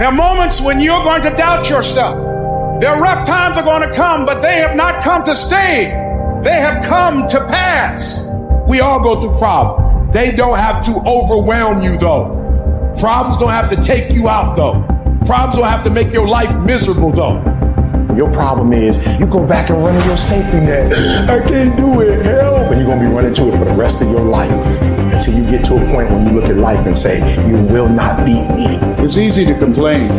There are moments when you're going to doubt yourself. There are rough times are going to come, but they have not come to stay. They have come to pass. We all go through problems. They don't have to overwhelm you, though. Problems don't have to take you out, though. Problems don't have to make your life miserable, though. Your problem is you go back and run in your safety net. I can't do it, help. And you're going to be running to it for the rest of your life until you get to a point when you look at life and say, you will not beat me. It's easy to complain.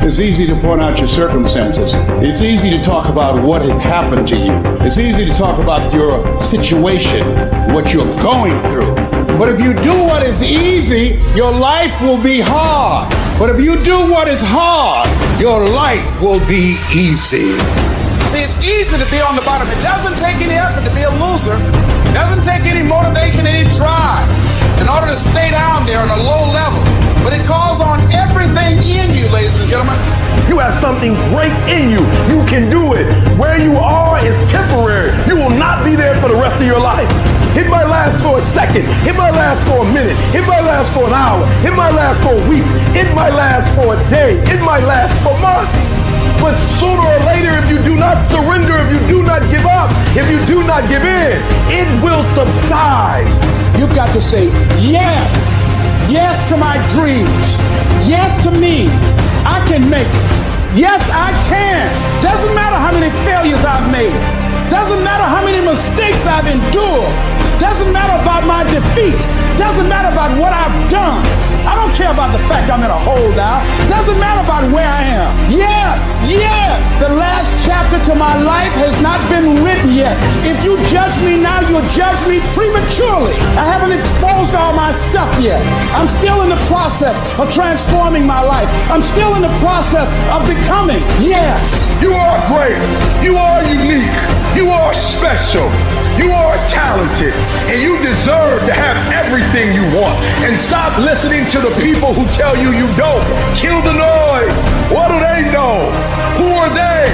It's easy to point out your circumstances. It's easy to talk about what has happened to you. It's easy to talk about your situation, what you're going through. But if you do what is easy, your life will be hard. But if you do what is hard, your life will be easy. See, it's easy to be on the bottom. It doesn't take any effort to be a loser. It doesn't take any motivation, any drive in order to stay down there at a low level. But it calls on everything in you, ladies and gentlemen. You have something great in you. You can do it. Where you are is temporary. You will not be there for the rest of your life. It might last for a second. It might last for a minute. It might last for an hour. It might last for a week. It might last for a day. It might last for months. But sooner or later, if you do not surrender, if you do not give up, if you do not give in, it will subside. You've got to say yes. Yes to my dreams. Yes to me. I can make it. Yes, I can. Doesn't matter how many failures I've made. Doesn't matter how many mistakes I've endured. Doesn't matter about my defeats. Doesn't matter about what I've done. I don't care about the fact I'm in a hole now. Doesn't matter about where I am. Yes, yes. The last chapter to my life has not been written yet. If you judge me now, you'll judge me prematurely. I haven't exposed all my stuff yet. I'm still in the process of transforming my life. I'm still in the process of becoming. Yes. You are great. You are unique. You are special. You are talented. And you deserve to have everything you want. And stop listening to the people who tell you you don't. Kill the noise. What do they know? Who are they?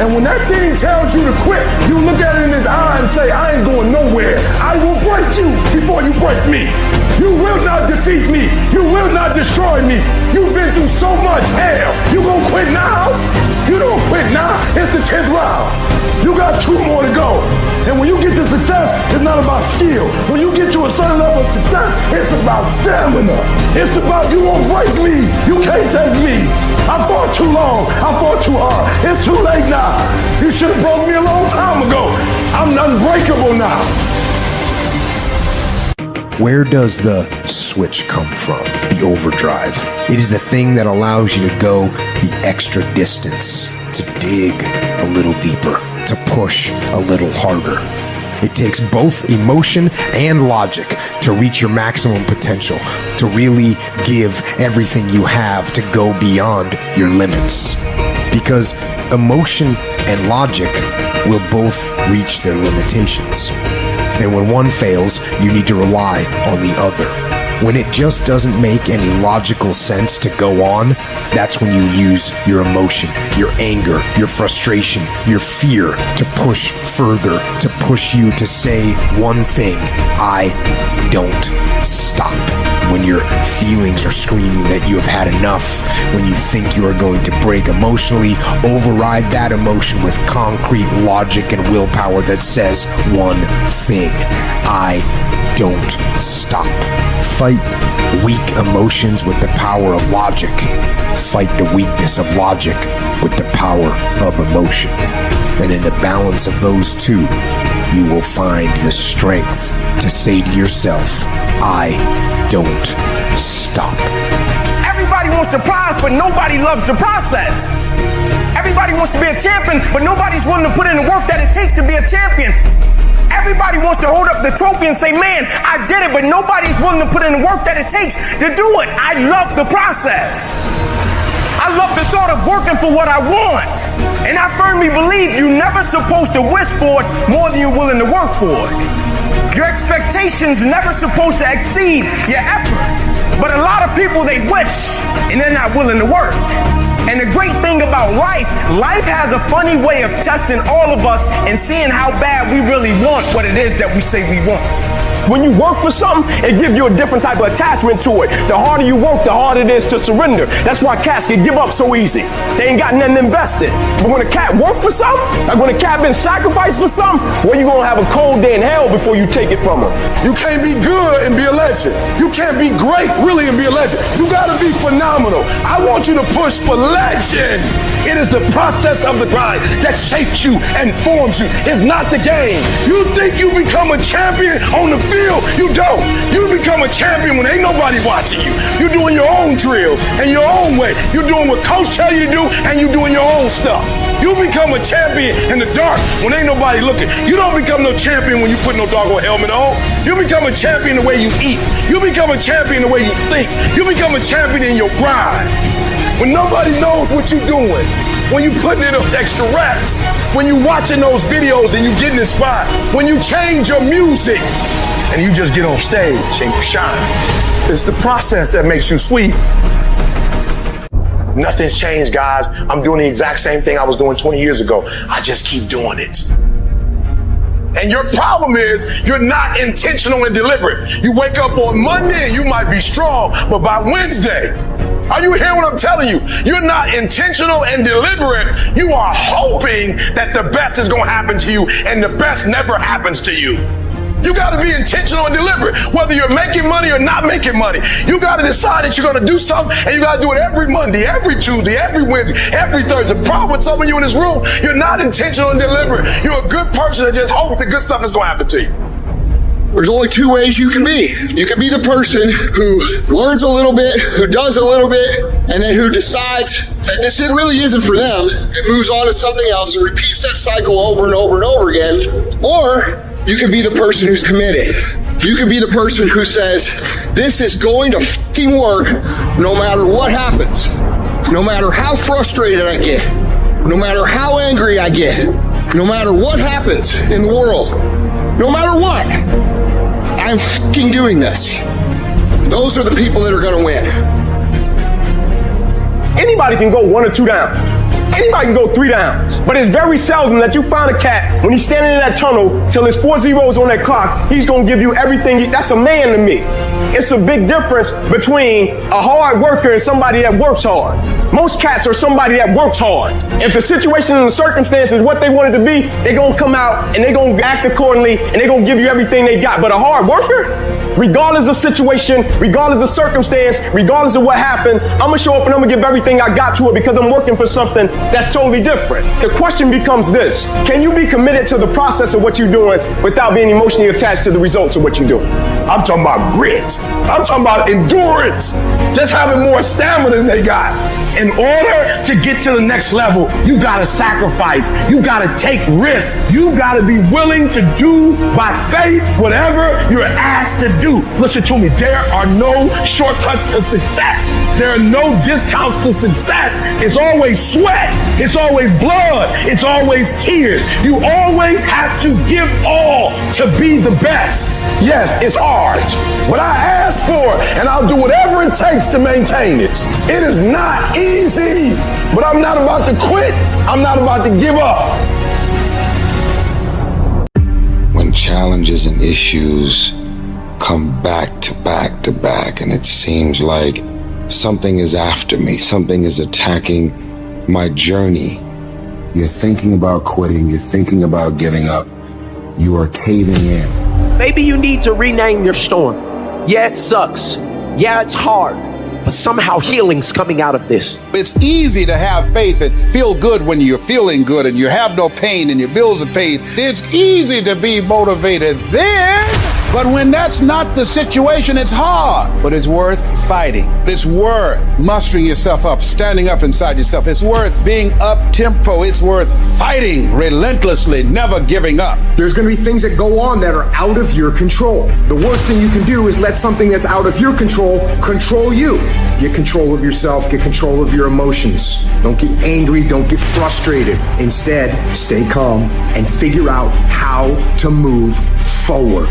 And when that thing tells you to quit, you look at it in his eye and say, I ain't going nowhere. I will break you before you break me. You will not defeat me. You will not destroy me. You've been through so much hell. You gonna quit now? You don't quit now. It's the 10th round. You got 2 more to go. And when you get to success, it's not about skill. When you get to a certain level of success, it's about stamina. It's about you won't break me. You can't take me. I fought too long. I fought too hard. It's too late now. You should have broke me a long time ago. I'm unbreakable now. Where does the switch come from? The overdrive. It is the thing that allows you to go the extra distance, to dig a little deeper, to push a little harder. It takes both emotion and logic to reach your maximum potential, to really give everything you have, to go beyond your limits. Because emotion and logic will both reach their limitations. And when one fails, you need to rely on the other. When it just doesn't make any logical sense to go on, that's when you use your emotion, your anger, your frustration, your fear to push further, to push you to say one thing: I don't stop. When your feelings are screaming that you have had enough, when you think you are going to break emotionally, override that emotion with concrete logic and willpower that says one thing: I don't stop. Fight weak emotions with the power of logic. Fight the weakness of logic with the power of emotion. And in the balance of those two, you will find the strength to say to yourself, I don't stop. Everybody wants to prize, but nobody loves the process. Everybody wants to be a champion, but nobody's willing to put in the work that it takes to be a champion. Everybody wants to hold up the trophy and say, man, I did it, but nobody's willing to put in the work that it takes to do it. I love the process. I love the thought of working for what I want. And I firmly believe you're never supposed to wish for it more than you're willing to work for it. Your expectations never supposed to exceed your effort. But a lot of people, they wish, and they're not willing to work. And the great thing about life has a funny way of testing all of us and seeing how bad we really want what it is that we say we want. When you work for something, it gives you a different type of attachment to it. The harder you work, the harder it is to surrender. That's why cats can give up so easy. They ain't got nothing invested. But when a cat work for something, like when a cat been sacrificed for something, well, you're gonna have a cold day in hell before you take it from them. You can't be good and be a legend. You can't be great, really, and be a legend. You gotta be phenomenal. I want you to push for legend. It is the process of the grind that shapes you and forms you. It's not the game. You think you become a champion on the field? You don't. You become a champion when ain't nobody watching you. You're doing your own drills and your own way. You're doing what coach tell you to do, and you're doing your own stuff. You become a champion in the dark when ain't nobody looking. You don't become no champion when you put no doggone helmet on. You become a champion the way you eat. You become a champion the way you think. You become a champion in your grind. When nobody knows what you're doing, when you putting in those extra reps, when you watching those videos and you getting inspired, when you change your music and you just get on stage and you shine. It's the process that makes you sweet. Nothing's changed, guys. I'm doing the exact same thing I was doing 20 years ago. I just keep doing it. And your problem is you're not intentional and deliberate. You wake up on Monday and you might be strong, but by Wednesday, are you hearing what I'm telling you? You're not intentional and deliberate. You are hoping that the best is going to happen to you, and the best never happens to you. You got to be intentional and deliberate, whether you're making money or not making money. You got to decide that you're going to do something, and you got to do it every Monday, every Tuesday, every Wednesday, every Thursday. The problem with some of you in this room, you're not intentional and deliberate. You're a good person that just hopes the good stuff is going to happen to you. There's only two ways you can be. You can be the person who learns a little bit, who does a little bit, and then who decides that this really isn't for them and moves on to something else and repeats that cycle over and over and over again. Or you can be the person who's committed. You can be the person who says, this is going to fucking work no matter what happens. No matter how frustrated I get. No matter how angry I get. No matter what happens in the world. No matter what. I'm fucking doing this. Those are the people that are going to win. Anybody can go 1 or 2 down. Anybody can go 3 downs. But it's very seldom that you find a cat, when he's standing in that tunnel, till his 4 zeros on that clock, he's going to give you everything. That's a man to me. It's a big difference between a hard worker and somebody that works hard. Most cats are somebody that works hard. If the situation and the circumstance is what they want it to be, they're going to come out and they're going to act accordingly and they're going to give you everything they got. But a hard worker, regardless of situation, regardless of circumstance, regardless of what happened, I'm going to show up and I'm going to give everything I got to it because I'm working for something that's totally different. The question becomes this: can you be committed to the process of what you're doing without being emotionally attached to the results of what you're doing? I'm talking about grit. I'm talking about endurance. Just having more stamina than they got. In order to get to the next level, you gotta sacrifice. You gotta take risks. You gotta be willing to do by faith whatever you're asked to do. Listen to me, there are no shortcuts to success. There are no discounts to success. It's always sweat. It's always blood. It's always tears. You always have to give all to be the best. Yes, it's hard, but I ask for it and I'll do whatever it takes to maintain it. It is not easy, but I'm not about to quit. I'm not about to give up. When challenges and issues come back to back to back, and it seems like something is after me, something is attacking my journey. You're thinking about quitting. You're thinking about giving up. You are caving in. Maybe you need to rename your storm. Yeah, it sucks. Yeah, it's hard. But somehow healing's coming out of this. It's easy to have faith and feel good when you're feeling good and you have no pain and your bills are paid. It's easy to be motivated then, but when that's not the situation, it's hard. But it's worth fighting. It's worth mustering yourself up, standing up inside yourself. It's worth being up-tempo. It's worth fighting relentlessly, never giving up. There's going to be things that go on that are out of your control. The worst thing you can do is let something that's out of your control you. Get control of yourself, get control of your emotions. Don't get angry, don't get frustrated. Instead, stay calm and figure out how to move forward.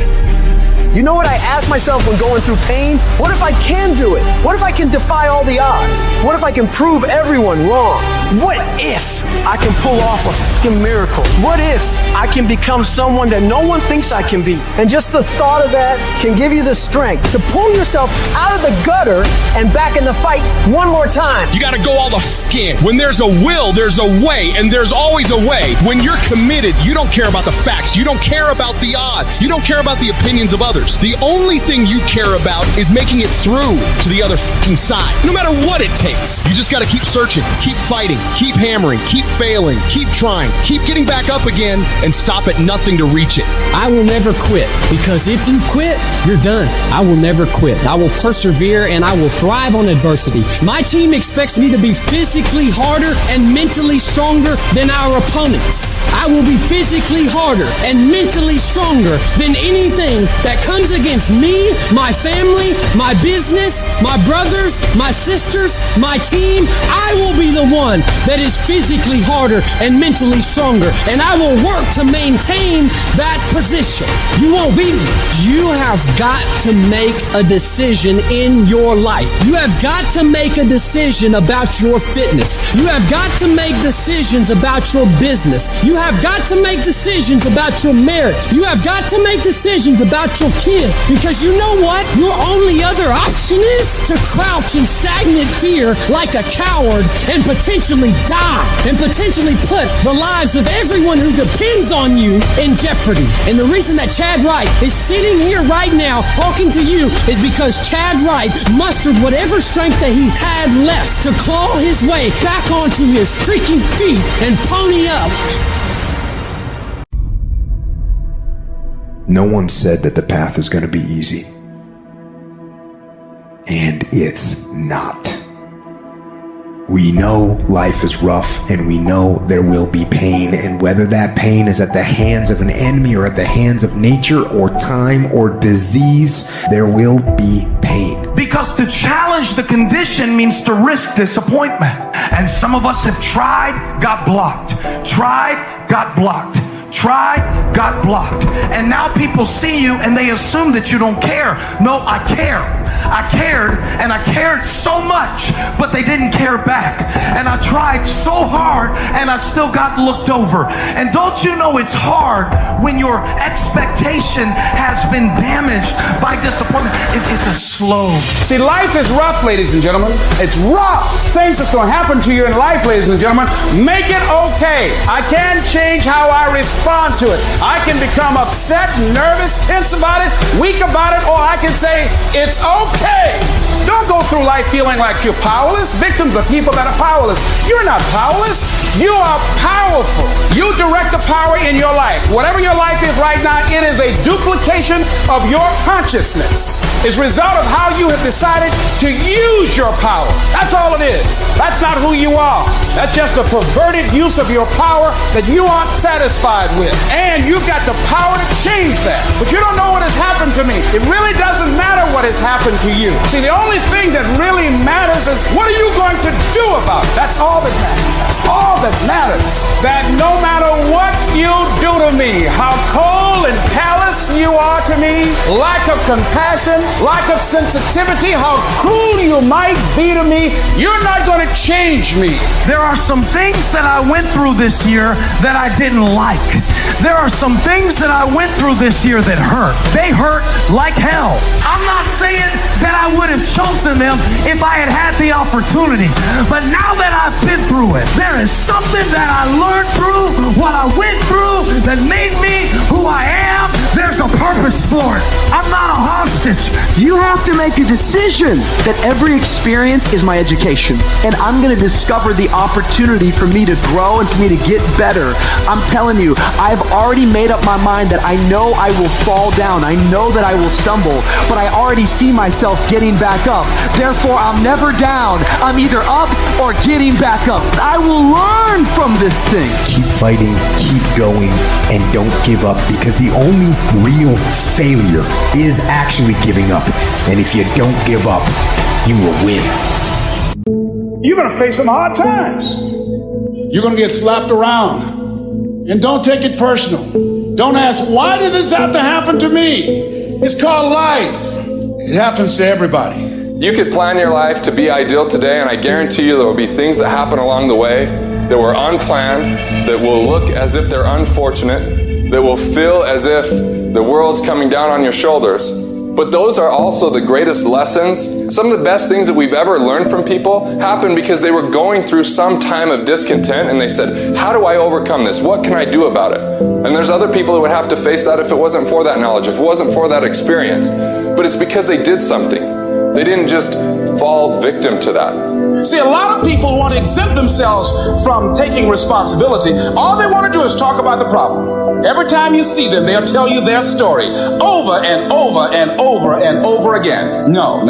You know what I ask myself when going through pain? What if I can do it? What if I can defy all the odds? What if I can prove everyone wrong? What if I can pull off a fucking miracle? What if I can become someone that no one thinks I can be? And just the thought of that can give you the strength to pull yourself out of the gutter and back in the fight one more time. You gotta go all the in. When there's a will, there's a way, and there's always a way. When you're committed, you don't care about the facts. You don't care about the odds. You don't care about the opinions of others. The only thing you care about is making it through to the other fucking side. No matter what it takes. You just gotta keep searching, keep fighting, keep hammering, keep failing, keep trying, keep getting back up again, and stop at nothing to reach it. I will never quit, because if you quit, you're done. I will never quit. I will persevere and I will thrive on adversity. My team expects me to be physically harder and mentally stronger than our opponents. I will be physically harder and mentally stronger than anything that comes against me, my family, my business, my brothers, my sisters, my team. I will be the one that is physically harder and mentally stronger, and I will work to maintain that position. You won't beat me. You have got to make a decision in your life. You have got to make a decision about your fitness. You have got to make decisions about your business. You have got to make decisions about your marriage. You have got to make decisions about your kids. Because you know what? Your only other option is to crouch in stagnant fear like a coward and potentially die and potentially put the lives of everyone who depends on you in jeopardy. And the reason that Chad Wright is sitting here right now talking to you is because Chad Wright mustered whatever strength that he had left to claw his way back onto his freaking feet and pony up. No one said that the path is going to be easy. And it's not. We know life is rough, and we know there will be pain, and whether that pain is at the hands of an enemy or at the hands of nature or time or disease, there will be pain. Because to challenge the condition means to risk disappointment. And some of us have tried, got blocked. Tried, got blocked. Tried, got blocked. And now people see you and they assume that you don't care. No, I care. I cared, and I cared so much, but they didn't care back. And I tried so hard, and I still got looked over. And don't you know it's hard when your expectation has been damaged by disappointment? It's a slow. See, life is rough, ladies and gentlemen. It's rough. Things that's going to happen to you in life, ladies and gentlemen, make it okay. I can change how I respond to it. I can become upset, nervous, tense about it, weak about it, or I can say, it's okay. Don't go through life feeling like you're powerless. Victims are people that are powerless. You're not powerless. You are powerful. You direct the power in your life. Whatever your life is right now, it is a duplication of your consciousness. It's a result of how you have decided to use your power. That's all it is. That's not who you are. That's just a perverted use of your power that you aren't satisfied with. And you've got the power to change that. But you don't know what has happened to me. It really doesn't matter what has happened to you. See, the only thing that really matters is what are you going to do about it? That's all that matters. That's all that matters. That no matter what you do to me, how cold and callous you are to me, lack of compassion, lack of sensitivity, how cruel you might be to me, you're not going to change me. There are some things that I went through this year that I didn't like. There are some things that I went through this year that hurt. They hurt like hell. I'm not saying that I would have chosen them if I had had the opportunity. But now that I've been through it, there is something that I learned through what I went through that made me who I am. There's a purpose for it. I'm not a hostage. You have to make a decision that every experience is my education, and I'm going to discover the opportunity for me to grow and for me to get better. I'm telling you, I've already made up my mind that I know I will fall down. I know that I will stumble, but I already see myself getting back up. Therefore, I'm never down. I'm either up or getting back up. I will learn from this thing. Keep fighting, keep going, and don't give up, because the only real failure is actually giving up. And if you don't give up, you will win. You're going to face some hard times. You're going to get slapped around. And don't take it personal. Don't ask, why did this have to happen to me? It's called life. It happens to everybody. You could plan your life to be ideal today, and I guarantee you there will be things that happen along the way that were unplanned, that will look as if they're unfortunate, that will feel as if the world's coming down on your shoulders. But those are also the greatest lessons. Some of the best things that we've ever learned from people happened because they were going through some time of discontent and they said, how do I overcome this? What can I do about it? And there's other people who would have to face that if it wasn't for that knowledge, if it wasn't for that experience. But it's because they did something. They didn't just fall victim to that. See, a lot of people want to exempt themselves from taking responsibility. All they want to do is talk about the problem. Every time you see them, they'll tell you their story over and over and over and over again. No.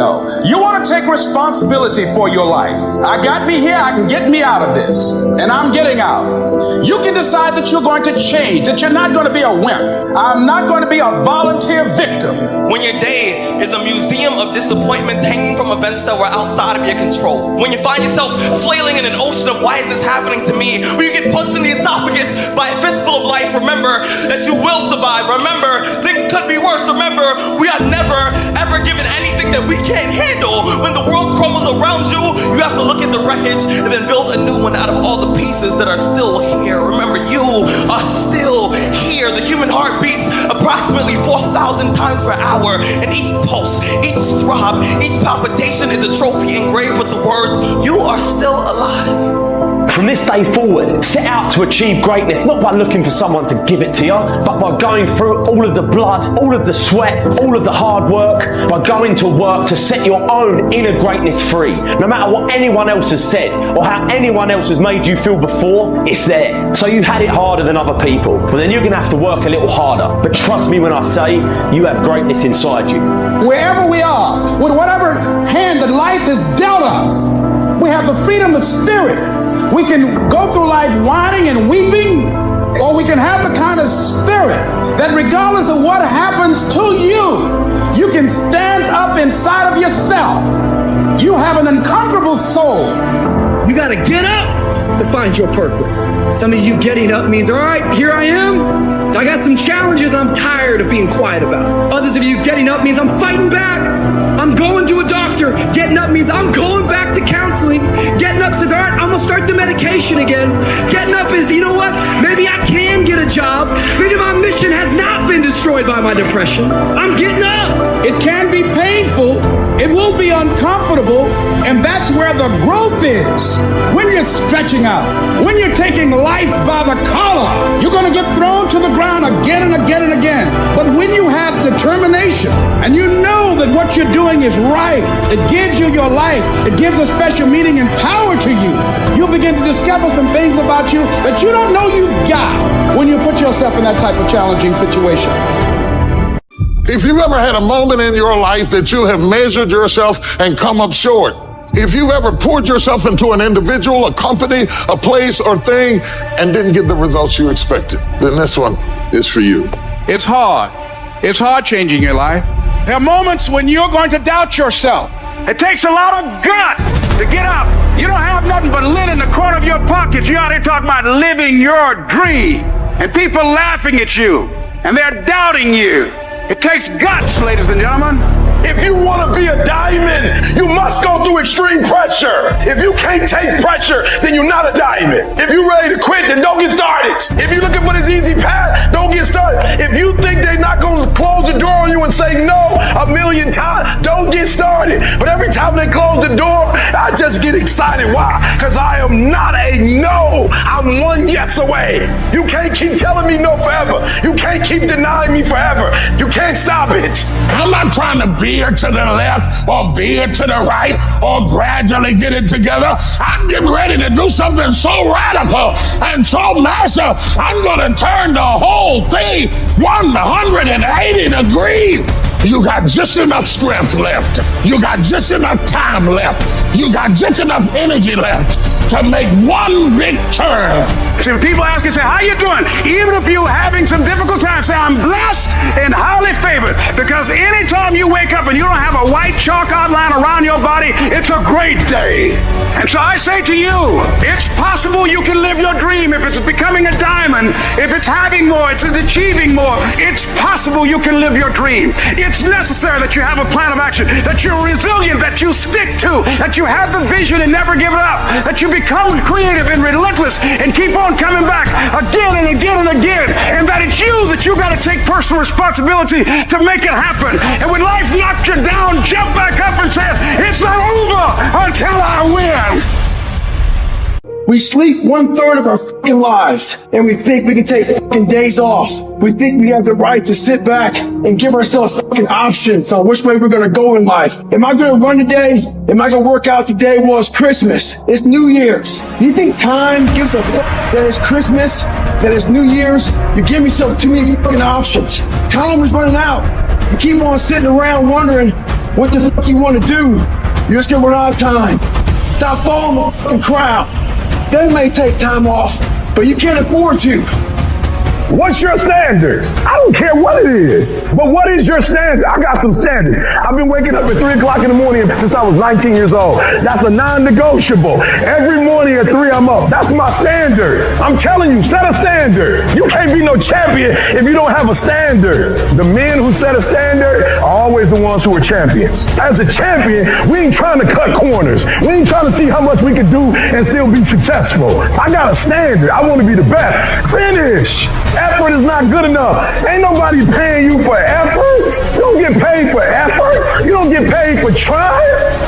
You want to take responsibility for your life. I got me here, I can get me out of this. And I'm getting out. You can decide that you're going to change, that you're not going to be a wimp. I'm not going to be a volunteer victim. When your day is a museum of disappointments hanging from events that were outside of your control. When you find yourself flailing in an ocean of why is this happening to me? When you get punched in the esophagus by a fistful of life, remember that you will survive. Remember, things could be worse. Remember, we are never, ever given anything that we can't handle. When the world crumbles around you, you have to look at the wreckage and then build a new one out of all the pieces that are still here. Remember, you are still here. The human heart beats approximately 4,000 times per hour, and each pulse, each throb, each palpitation is a trophy engraved with the words, you are still alive. From this day forward, set out to achieve greatness, not by looking for someone to give it to you, but by going through all of the blood, all of the sweat, all of the hard work, by going to work to set your own inner greatness free. No matter what anyone else has said, or how anyone else has made you feel before, it's there. So you had it harder than other people, well then you're going to have to work a little harder. But trust me when I say, you have greatness inside you. Wherever we are, with whatever hand that life has dealt us, we have the freedom of spirit. We can go through life whining and weeping, or we can have the kind of spirit that regardless of what happens to you, you can stand up inside of yourself. You have an unconquerable soul. You gotta get up to find your purpose. Some of you getting up means, all right, here I am. I got some challenges I'm tired of being quiet about. Others of you getting up means I'm fighting back. I'm going to a doctor. Getting up means I'm going back to counseling. Getting up says, all right, I'm gonna start the medication again. Getting up is, you know what? Maybe I can get a job. Maybe my mission has not been destroyed by my depression. I'm getting up. It can be painful. It will be uncomfortable. And that's where the growth is. When you're stretching out, when you're taking life by the collar, you're gonna get thrown to the ground again and again and again. But when you have determination and you know that what you're doing is right, it gives you your life, it gives a special meaning and power to you, you'll begin to discover some things about you that you don't know you got when you put yourself in that type of challenging situation. If you've ever had a moment in your life that you have measured yourself and come up short, if you've ever poured yourself into an individual, a company, a place or thing, and didn't get the results you expected, then this one is for you. It's hard. It's hard changing your life. There are moments when you're going to doubt yourself. It takes a lot of guts to get up. You don't have nothing but lint in the corner of your pocket. You're out here talking about living your dream. And people laughing at you. And they're doubting you. It takes guts, ladies and gentlemen. If you want to be a diamond, you must go through extreme pressure. If you can't take pressure, then you're not a diamond. If you're ready to quit, then don't get started. If you're looking for this easy path, don't get started. If you think they're not going to close the door on you and say no a million times, don't get started. But every time they close the door, I just get excited. Why? Because I am not a no. I'm one yes away. You can't keep telling me no forever. You can't keep denying me forever. You can't stop it. I'm not trying to veer to the left or veer to the right or gradually get it together. I'm getting ready to do something so radical and so massive, I'm going to turn the whole thing 180 degrees. You got just enough strength left. You got just enough time left. You got just enough energy left to make one big turn. See, when people ask you, say, how you doing? Even if you're having some difficult times, say, I'm blessed and highly favored. Because anytime you wake up and you don't have a white chalk outline around your body, it's a great day. And so I say to you, it's possible you can live your dream. If it's becoming a diamond, if it's having more, it's achieving more, it's possible you can live your dream. It's necessary that you have a plan of action, that you're resilient, that you stick to, that you have the vision and never give it up, that you become creative and relentless and keep on coming back again and again and again, and that it's you that you got to take personal responsibility to make it happen. And when life knocks you down, jump back up and say, it's not over until I win. We sleep 1/3 of our fucking lives, and we think we can take fucking days off. We think we have the right to sit back and give ourselves fucking options on which way we're gonna go in life. Am I gonna run today? Am I gonna work out today? Well, it's Christmas. It's New Year's. Do you think time gives a fuck that it's Christmas, that it's New Year's? You're giving yourself too many fucking options. Time is running out. You keep on sitting around wondering what the fuck you want to do. You're just gonna run out of time. Stop following the fucking crowd. They may take time off, but you can't afford to. What's your standard? I don't care what it is, but what is your standard? I got some standard. I've been waking up at 3 o'clock in the morning since I was 19 years old. That's a non-negotiable. Every morning at 3, I'm up. That's my standard. I'm telling you, set a standard. You can't be no champion if you don't have a standard. The men who set a standard are always the ones who are champions. As a champion, we ain't trying to cut corners. We ain't trying to see how much we can do and still be successful. I got a standard. I want to be the best. Finish. Effort is not good enough. Ain't nobody paying you for effort. You don't get paid for effort. You don't get paid for trying.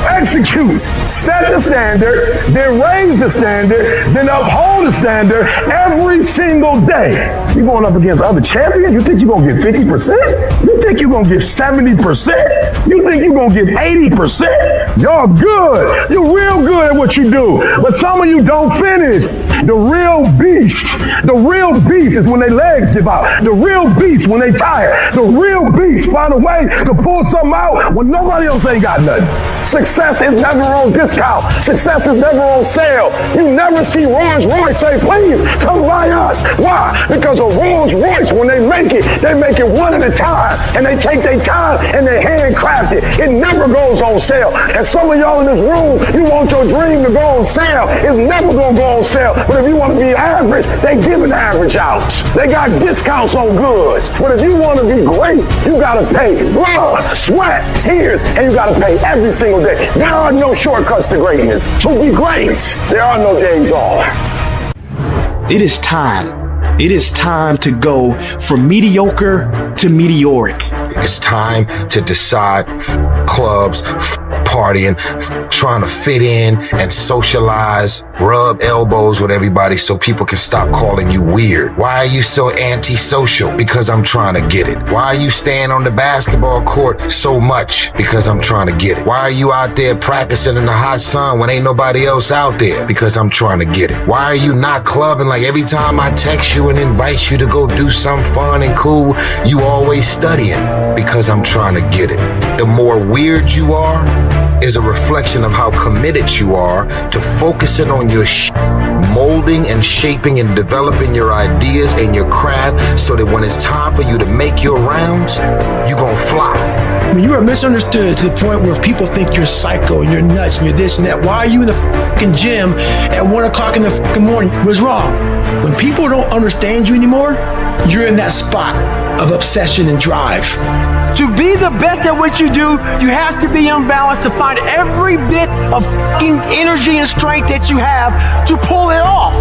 Execute. Set the standard, then raise the standard, then uphold the standard every single day. You going up against other champions? You think you're going to get 50%? You think you're going to get 70%? You think you're going to get 80%? Y'all good. You're real good at what you do. But some of you don't finish. The real beast is when they legs give out. The real beast when they tired. The real beast find a way to pull something out when nobody else ain't got nothing. Success is never on discount. Success is never on sale. You never see Rolls Royce say, please come buy us. Why? Because a Rolls Royce, when they make it one at a time. And they take their time and they handcraft it. It never goes on sale. And some of y'all in this room, you want your dream to go on sale. It's never going to go on sale. But if you want to be average, they give an average out. They got discounts on goods. But if you want to be great, you got to pay blood, sweat, tears, and you got to pay every single day. There are no shortcuts to greatness. To be great, there are no days off. It is time. It is time to go from mediocre to meteoric. It's time to decide clubs, partying, trying to fit in and socialize, rub elbows with everybody so people can stop calling you weird. Why are you so antisocial? Because I'm trying to get it. Why are you staying on the basketball court so much? Because I'm trying to get it. Why are you out there practicing in the hot sun when ain't nobody else out there? Because I'm trying to get it. Why are you not clubbing like every time I text you and invite you to go do something fun and cool, you always studying? Because I'm trying to get it. The more weird you are is a reflection of how committed you are to focusing on your molding and shaping and developing your ideas and your craft so that when it's time for you to make your rounds, you gonna fly. When you are misunderstood to the point where people think you're psycho and you're nuts and you're this and that, why are you in the fucking gym at 1 o'clock in the fucking morning? What's wrong? When people don't understand you anymore, you're in that spot of obsession and drive. To be the best at what you do, you have to be unbalanced to find every bit of fucking energy and strength that you have to pull it off.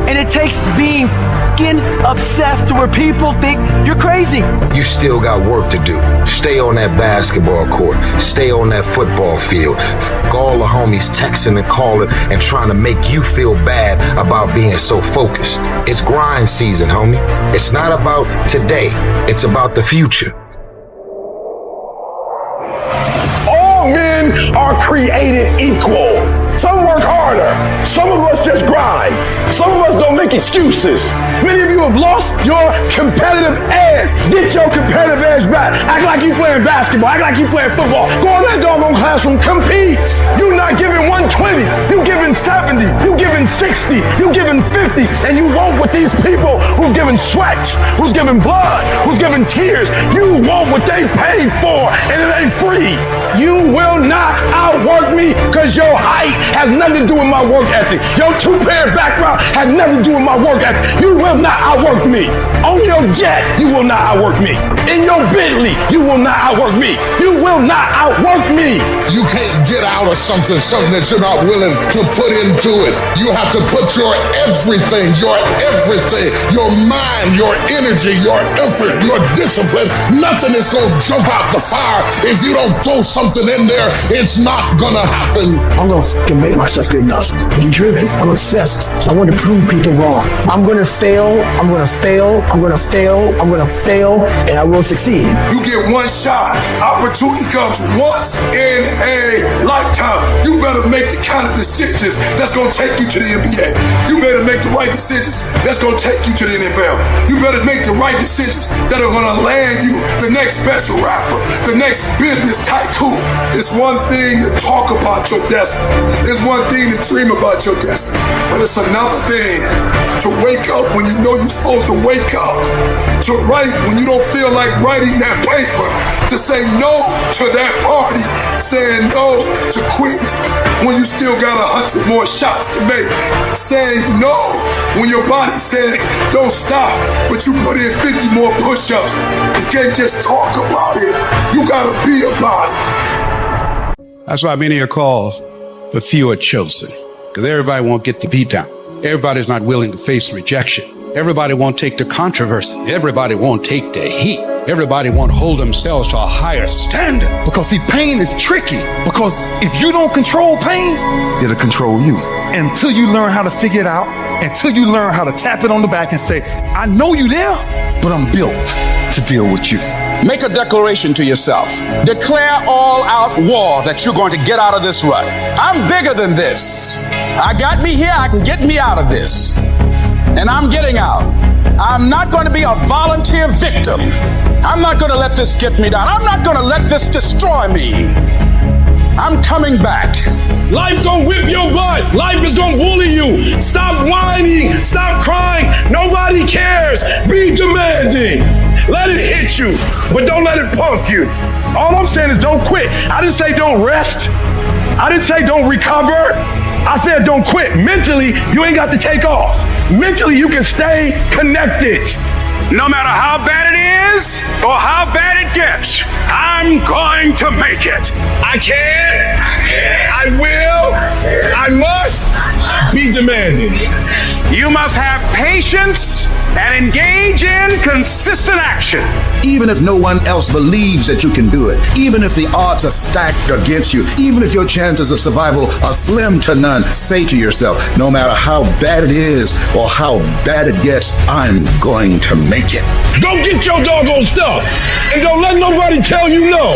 And it takes being fucking obsessed to where people think you're crazy. You still got work to do. Stay on that basketball court. Stay on that football field. All the homies texting and calling and trying to make you feel bad about being so focused. It's grind season, homie. It's not about today. It's about the future. All men are created equal. Some work harder. Some of us just grind. Some of us don't make excuses. Many of you have lost your competitive edge. Get your competitive edge back. Act like you playing basketball. Act like you playing football. Go in that doggone classroom. Compete. You're not giving 120. You giving 70. You giving giving 60, you giving 50, and you want what these people who've given sweat, who's given blood, who's given tears, you want what they paid for, and it ain't free. You will not outwork me because your height has nothing to do with my work ethic. Your two-parent background has nothing to do with my work ethic. You will not outwork me. On your jet, you will not outwork me. In your Bentley, you will not outwork me. You will not outwork me. You can't get out of something that you're not willing to put into it. You have to put your everything, your mind, your energy, your effort, your discipline. Nothing is going to jump out the fire if you don't throw something in there. It's not going to happen. I'm going to make myself good enough. I'm driven. I'm obsessed. I want to prove people wrong. I'm going to fail. I'm going to fail. I'm going to fail. I'm going to fail. And I will succeed. You get one shot. Opportunity comes once in a lifetime. You better make the kind of decisions that's going to take you to the NBA. You better make the right decisions that's going to take you to the NFL. You better make the right decisions that are going to land you the next best rapper, the next business tycoon. It's one thing to talk about your destiny. It's one thing to dream about your destiny. But it's another thing to wake up when you know you're supposed to wake up. To write when you don't feel like writing that paper. To say no to that party. Saying no to quitting when you still got 100 more shots to make. Saying no when your body said don't stop, but you put in 50 more push-ups. You can't just talk about it. You gotta be about it. That's why many are called, but few are chosen. Because everybody won't get the beat down. Everybody's not willing to face rejection. Everybody won't take the controversy. Everybody won't take the heat. Everybody won't hold themselves to a higher standard. Because see, pain is tricky. Because if you don't control pain, it'll control you. Until you learn how to figure it out, until you learn how to tap it on the back and say, I know you there, but I'm built to deal with you. Make a declaration to yourself. Declare all out war that you're going to get out of this rut. I'm bigger than this. I got me here, I can get me out of this. And I'm getting out. I'm not going to be a volunteer victim. I'm not going to let this get me down. I'm not going to let this destroy me. I'm coming back. Life gonna whip your butt. Life is gonna bully you. Stop whining. Stop crying. Nobody cares. Be demanding. Let it hit you, but don't let it punk you. All I'm saying is don't quit. I didn't say don't rest. I didn't say don't recover. I said don't quit. Mentally, you ain't got to take off. Mentally, you can stay connected. No matter how bad it is or how bad it gets, I'm going to make it. I can, I will, I must be demanding. You must have patience and engage in consistent action. Even if no one else believes that you can do it, even if the odds are stacked against you, even if your chances of survival are slim to none, say to yourself, no matter how bad it is or how bad it gets, I'm going to make it. Go get your doggone stuff and don't let nobody tell you no.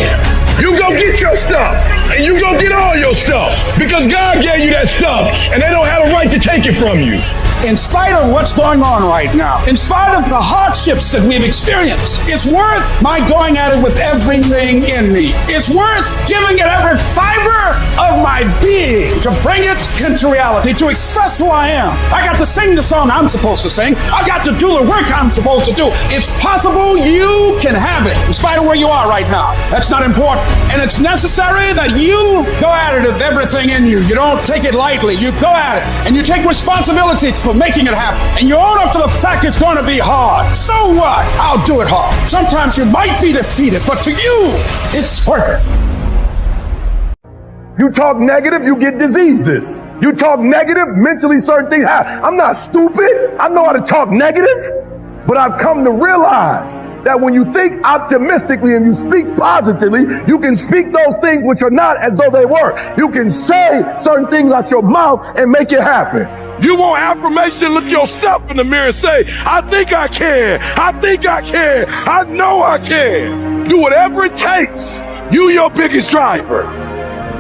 You go get your stuff and you go get all your stuff because God gave you that stuff and they don't have a right to take it from you. In spite of what's going on right now, in spite of the hardships that we've experienced, it's worth my going at it with everything in me. It's worth giving it every fiber of my being to bring it into reality, to express who I am. I got to sing the song I'm supposed to sing. I got to do the work I'm supposed to do. It's possible you can have it in spite of where you are right now. That's not important. And it's necessary that you go at it with everything in you. You don't take it lightly. You go at it and you take responsibility for making it happen. And you own up to the fact it's going to be hard. So what? I'll do it hard. Sometimes you might be defeated, but to you, it's worth it. You talk negative, you get diseases. You talk negative, mentally certain things happen. I'm not stupid. I know how to talk negative. But I've come to realize that when you think optimistically and you speak positively, you can speak those things which are not as though they were. You can say certain things out your mouth and make it happen. You want affirmation, look yourself in the mirror and say, I think I can. I think I can. I know I can. Do whatever it takes. You your biggest driver.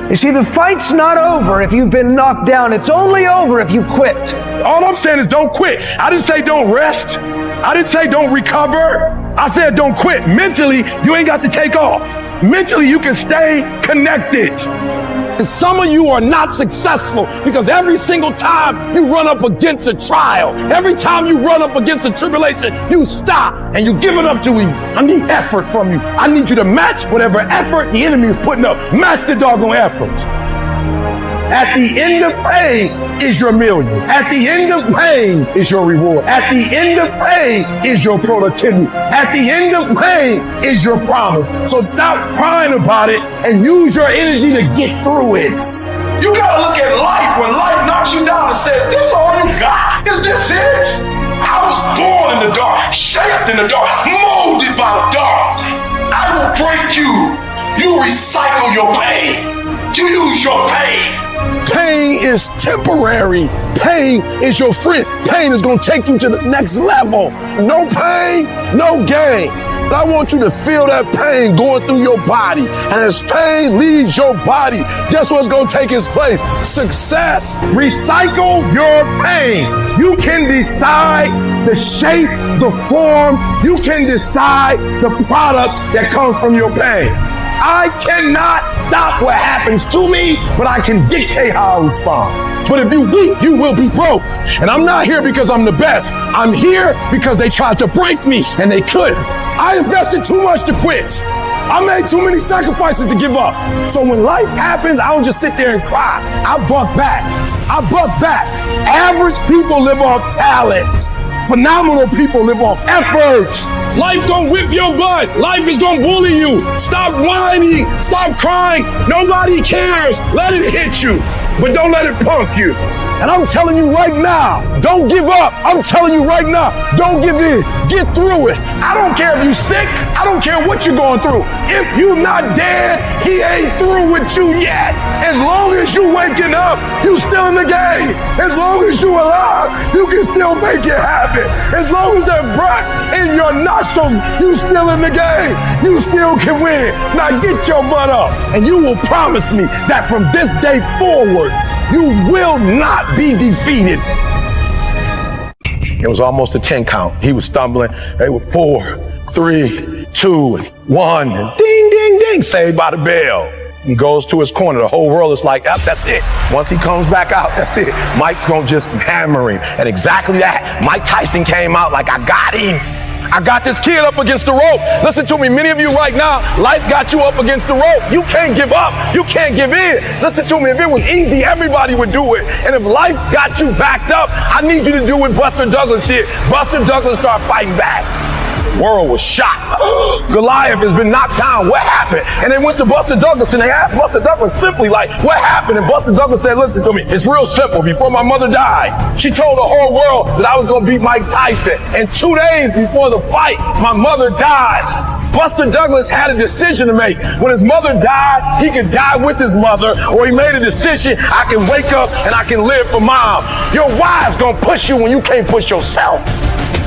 You see, the fight's not over if you've been knocked down. It's only over if you quit. All I'm saying is don't quit. I didn't say don't rest. I didn't say don't recover. I said don't quit. Mentally, you ain't got to take off. Mentally, you can stay connected. And some of you are not successful because every single time you run up against a trial, every time you run up against a tribulation, you stop and you give it up too easy. I need effort from you. I need you to match whatever effort the enemy is putting up. Match the doggone effort. At the end of pain is your millions. At the end of pain is your reward. At the end of pain is your productivity. At the end of pain is your promise. So stop crying about it and use your energy to get through it. You gotta look at life when life knocks you down and says, this all you got? Is this it? I was born in the dark, shaped in the dark, molded by the dark. I will break you. You recycle your pain. You use your pain. Pain is temporary. Pain is your friend. Pain is going to take you to the next level. No pain, no gain. But I want you to feel that pain going through your body. And as pain leaves your body, guess what's going to take its place? Success. Recycle your pain. You can decide the shape, the form. You can decide the product that comes from your pain. I cannot stop what happens to me, but I can dictate how I respond. But if you weak, you will be broke. And I'm not here because I'm the best. I'm here because they tried to break me and they couldn't. I invested too much to quit. I made too many sacrifices to give up. So when life happens, I don't just sit there and cry. I buck back. I buck back. Average people live off talents. Phenomenal people live off efforts. Life don't whip your butt. Life is gonna bully you. Stop whining. Stop crying. Nobody cares. Let it hit you, but don't let it punk you. And I'm telling you right now, don't give up. I'm telling you right now, don't give in. Get through it. I don't care if you're sick. I don't care what you're going through. If you're not dead, he ain't through with you yet. As long as you waking up, you still in the game. As long as you alive, you can still make it happen. As long as there's breath in your nostrils, you still in the game. You still can win. Now get your butt up, and you will promise me that from this day forward, you will not be defeated. It was almost a 10 count. He was stumbling. They were 4, 3, 2, 1. And ding, ding, ding. Saved by the bell. He goes to his corner. The whole world is like, that's it. Once he comes back out, that's it. Mike's going to just hammer him. And exactly that. Mike Tyson came out like, I got him. I got this kid up against the rope. Listen to me, many of you right now, life's got you up against the rope. You can't give up. You can't give in. Listen to me, if it was easy, everybody would do it. And if life's got you backed up, I need you to do what Buster Douglas did. Buster Douglas started fighting back. The world was shocked. Goliath has been knocked down. What happened? And they went to Buster Douglas and they asked Buster Douglas simply like, what happened? And Buster Douglas said, listen to me, it's real simple. Before my mother died, she told the whole world that I was going to beat Mike Tyson. And 2 days before the fight, my mother died. Buster Douglas had a decision to make. When his mother died, he could die with his mother, or he made a decision, I can wake up and I can live for mom. Your why is going to push you when you can't push yourself.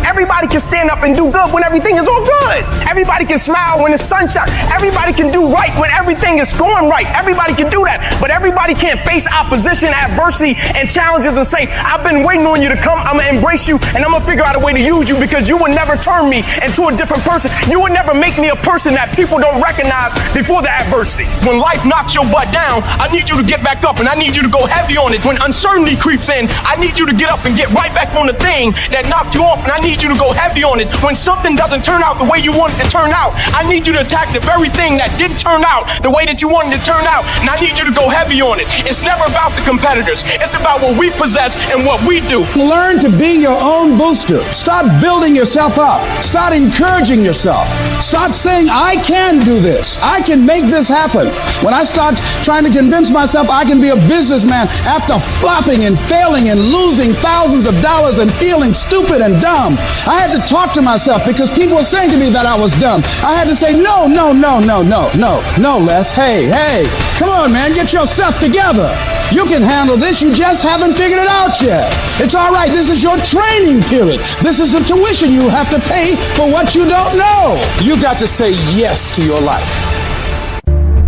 Everybody can stand up and do good when everything is all good. Everybody can smile when the sun shines. Everybody can do right when everything is going right. Everybody can do that. But everybody can't face opposition, adversity, and challenges and say, I've been waiting on you to come. I'm going to embrace you, and I'm going to figure out a way to use you because you would never turn me into a different person. You would never make me a person that people don't recognize before the adversity. When life knocks your butt down, I need you to get back up, and I need you to go heavy on it. When uncertainty creeps in, I need you to get up and get right back on the thing that knocked you off, and I need you to go heavy on it. When something doesn't turn out the way you want it to turn out, I need you to attack the very thing that didn't turn out the way that you wanted it to turn out, and I need you to go heavy on it. It's never about the competitors. It's about what we possess and what we do. Learn to be your own booster. Start building yourself up. Start encouraging yourself. Start saying, I can do this. I can make this happen. When I start trying to convince myself I can be a businessman after flopping and failing and losing thousands of dollars and feeling stupid and dumb, I had to talk to myself because people were saying to me that I was dumb. I had to say, no, Les. Hey, come on, man, get yourself together. You can handle this. You just haven't figured it out yet. It's all right. This is your training period. This is the tuition you have to pay for what you don't know. You got to say yes to your life.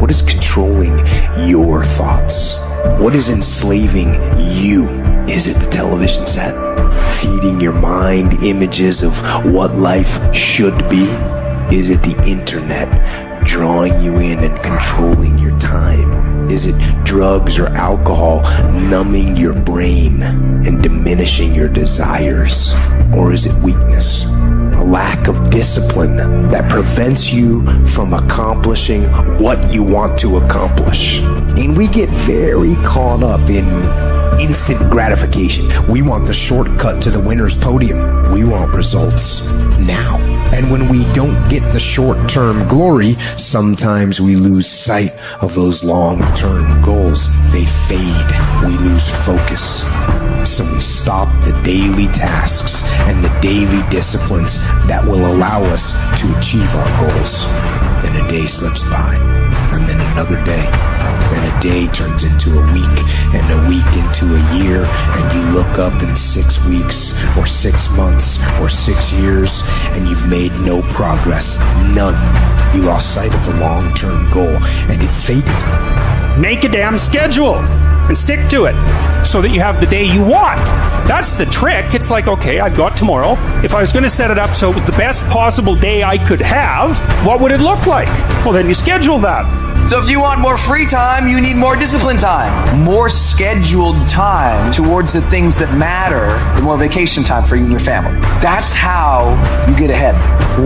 What is controlling your thoughts? What is enslaving you? Is it the television set? Feeding your mind images of what life should be? Is it the internet drawing you in and controlling your time? Is it drugs or alcohol numbing your brain and diminishing your desires? Or is it weakness? A lack of discipline that prevents you from accomplishing what you want to accomplish. And we get very caught up in instant gratification. We want the shortcut to the winner's podium. We want results now. And when we don't get the short-term glory, sometimes we lose sight of those long-term goals. They fade. We lose focus. So we stop the daily tasks and the daily disciplines that will allow us to achieve our goals. Then a day slips by, and then another day. Then a day turns into a week, and a week into a year, and you look up in 6 weeks, or 6 months, or 6 years, and you've made no progress. None. You lost sight of the long-term goal, and it faded. Make a damn schedule and stick to it so that you have the day you want. That's the trick. It's like, okay, I've got tomorrow. If I was going to set it up so it was the best possible day I could have, what would it look like? Well, then you schedule that. So if you want more free time, you need more disciplined time. More scheduled time towards the things that matter, and more vacation time for you and your family. That's how you get ahead.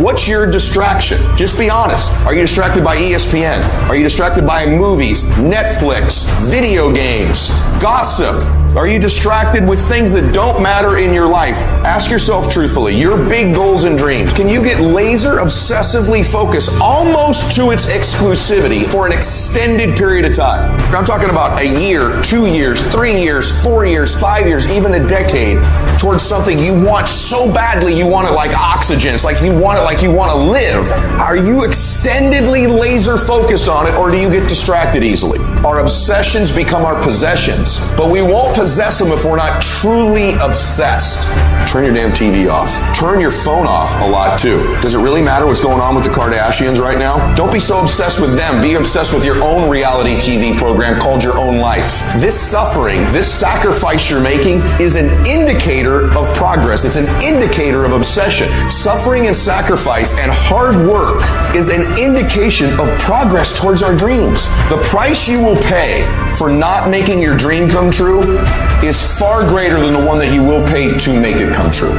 What's your distraction? Just be honest. Are you distracted by ESPN? Are you distracted by movies, Netflix, video games, gossip? Are you distracted with things that don't matter in your life? Ask yourself truthfully, your big goals and dreams. Can you get laser obsessively focused almost to its exclusivity for an extended period of time? I'm talking about a year, 2 years, 3 years, 4 years, 5 years, even a decade towards something you want so badly you want it like oxygen. It's like you want it like you want to live. Are you extendedly laser focused on it, or do you get distracted easily? Our obsessions become our possessions, but we won't possess them if we're not truly obsessed. Turn your damn TV off. Turn your phone off a lot too. Does it really matter what's going on with the Kardashians right now? Don't be so obsessed with them. Be obsessed with your own reality TV program called Your Own Life. This suffering, this sacrifice you're making is an indicator of progress. It's an indicator of obsession. Suffering and sacrifice and hard work is an indication of progress towards our dreams. The price you will pay for not making your dream come true is far greater than the one that you will pay to make it come true.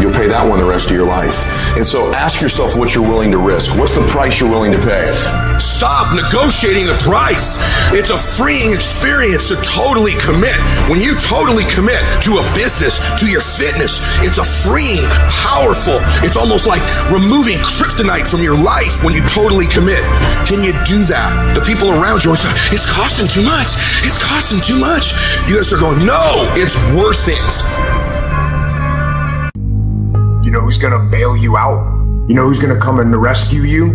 You'll pay that one the rest of your life. And so ask yourself what you're willing to risk. What's the price you're willing to pay? Stop negotiating the price. It's a freeing experience to totally commit. When you totally commit to a business, to your fitness, it's a freeing, powerful, it's almost like removing kryptonite from your life when you totally commit. Can you do that? The people around you are saying, it's costing too much. It's costing too much. You guys are going, no, it's worth it. You know who's gonna bail you out? You know who's gonna come and rescue you?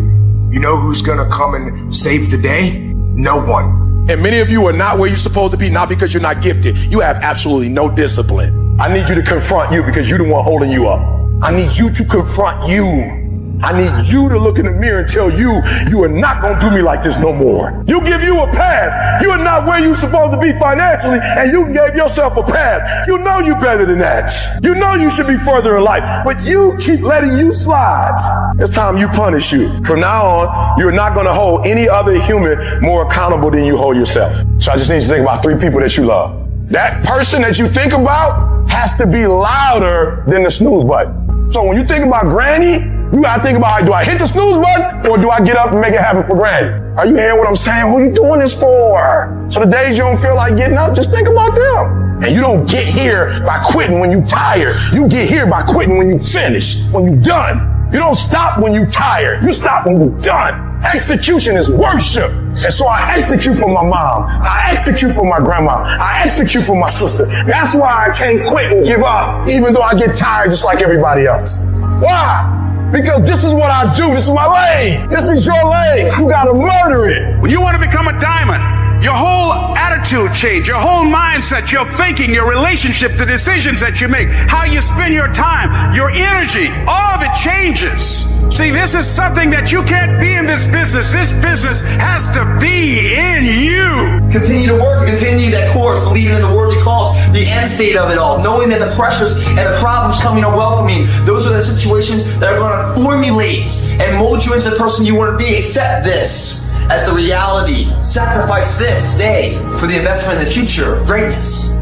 You know who's gonna come and save the day? No one. And many of you are not where you're supposed to be, not because you're not gifted. You have absolutely no discipline. I need you to confront you because you're the one holding you up. I need you to confront you. I need you to look in the mirror and tell you, you are not going to do me like this no more. You give you a pass. You are not where you're supposed to be financially, and you gave yourself a pass. You know you better than that. You know you should be further in life, but you keep letting you slide. It's time you punish you. From now on, you're not going to hold any other human more accountable than you hold yourself. So I just need you to think about 3 people that you love. That person that you think about has to be louder than the snooze button. So when you think about Granny, you gotta think about, do I hit the snooze button or do I get up and make it happen for Granny? Are you hearing what I'm saying? Who are you doing this for? So the days you don't feel like getting up, just think about them. And you don't get here by quitting when you're tired. You get here by quitting when you finish, when you're done. You don't stop when you're tired. You stop when you're done. Execution is worship. And so I execute for my mom. I execute for my grandma. I execute for my sister. That's why I can't quit and give up, even though I get tired just like everybody else. Why? Because this is what I do. This is my lane. This is your lane. You gotta murder it. When you want to become a diamond, Your whole attitude change, your whole mindset, your thinking, your relationship, the decisions that you make, how you spend your time, your energy, all of it changes. See, this is something that you can't be in this business. This business has to be in you. Continue to work, continue that course, believing in the worthy cause, the end state of it all, knowing that the pressures and the problems coming are welcoming. Those are the situations that are going to formulate and mold you into the person you want to be. Accept this as the reality. Sacrifice this day for the investment in the future of greatness.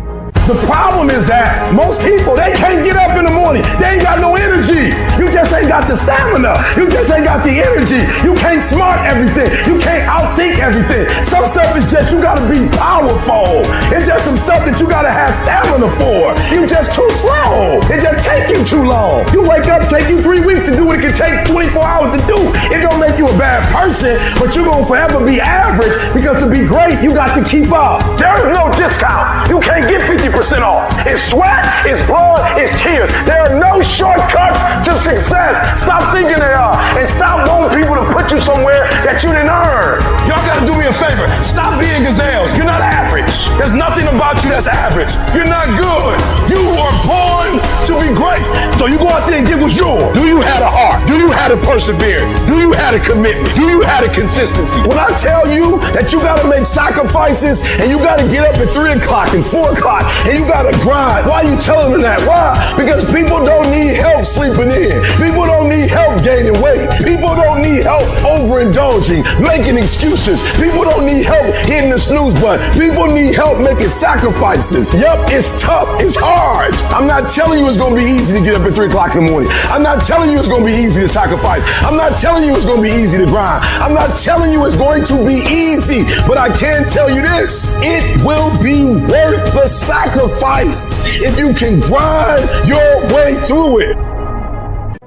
The problem is that most people, they can't get up in the morning. They ain't got no energy. You just ain't got the stamina. You just ain't got the energy. You can't smart everything. You can't outthink everything. Some stuff is just, you gotta be powerful. It's just some stuff that you gotta have stamina for. You just too slow. It just take you too long. You wake up, take you 3 weeks to do what it can take 24 hours to do. It don't make you a bad person, but you're gonna forever be average, because to be great, you got to keep up. There is no discount. You can't get 50% off. It's sweat, it's blood, it's tears. There are no shortcuts to success. Stop thinking they are, and stop wanting people to put you somewhere that you didn't earn. Y'all gotta do me a favor. Stop being gazelles. You're not average. There's nothing about you that's average. You're not good. You are born to be great. So you go out there and get what's yours. Do you have a heart? Do you have a perseverance? Do you have a commitment? Do you have a consistency? When I tell you that you gotta make sacrifices and you gotta get up at 3 o'clock and 4 o'clock and you gotta grind, why are you telling them that? Why? Because people don't need help sleeping in. People don't need help gaining weight. People don't need help overindulging, making excuses. People don't need help hitting the snooze button. People need help making sacrifices. Yep, it's tough. It's hard. I'm not telling you it's gonna be easy to get up at 3 o'clock in the morning. I'm not telling you it's gonna be easy to sacrifice. I'm not telling you it's gonna be easy to grind. I'm not telling you it's going to be easy, but I can tell you this: it will be worth the sacrifice if you can grind your way through it.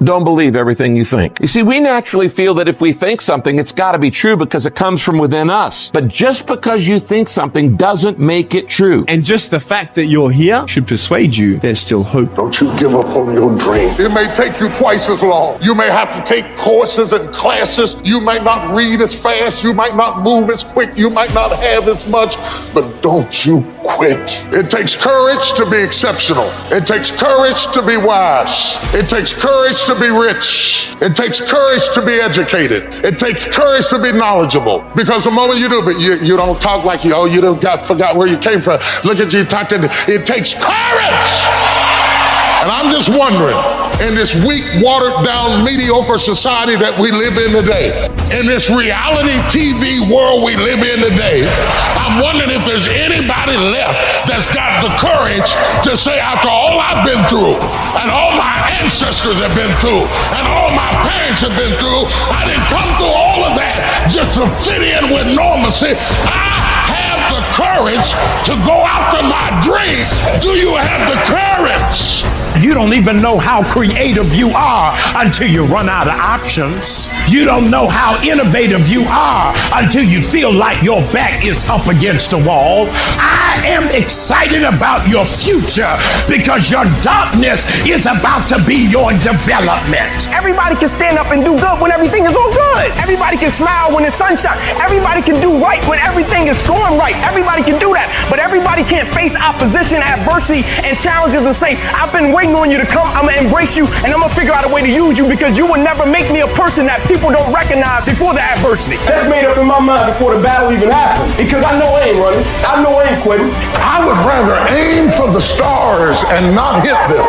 Don't believe everything you think. You see, we naturally feel that if we think something, it's got to be true because it comes from within us. But just because you think something doesn't make it true. And just the fact that you're here should persuade you there's still hope. Don't you give up on your dream. It may take you twice as long. You may have to take courses and classes. You might not read as fast. You might not move as quick. You might not have as much. But don't you quit. It takes courage to be exceptional. It takes courage to be wise. It takes courage to be rich. It takes courage to be educated. It takes courage to be knowledgeable. Because the moment you do, but you don't talk like you forgot where you came from. Look at you talking. It takes courage. And I'm just wondering, in this weak, watered down, mediocre society that we live in today, in this reality TV world we live in today, I'm wondering if there's anybody left that's got the courage to say, after all I've been through, and all my ancestors have been through, and all my parents have been through, I didn't come through all of that just to fit in with normalcy. I have the courage to go after my dream. Do you have the courage? You don't even know how creative you are until you run out of options. You don't know how innovative you are until you feel like your back is up against the wall. I am excited about your future because your darkness is about to be your development. Everybody can stand up and do good when everything is all good. Everybody can smile when the sun shines. Everybody can do right when everything is going right. Everybody can do that. But everybody can't face opposition, adversity, and challenges and say, I've been waiting on you to come. I'm going to embrace you, and I'm going to figure out a way to use you, because you will never make me a person that people don't recognize before the adversity. That's made up in my mind before the battle even happened, because I know I ain't running. I know I ain't quitting. I would rather aim for the stars and not hit them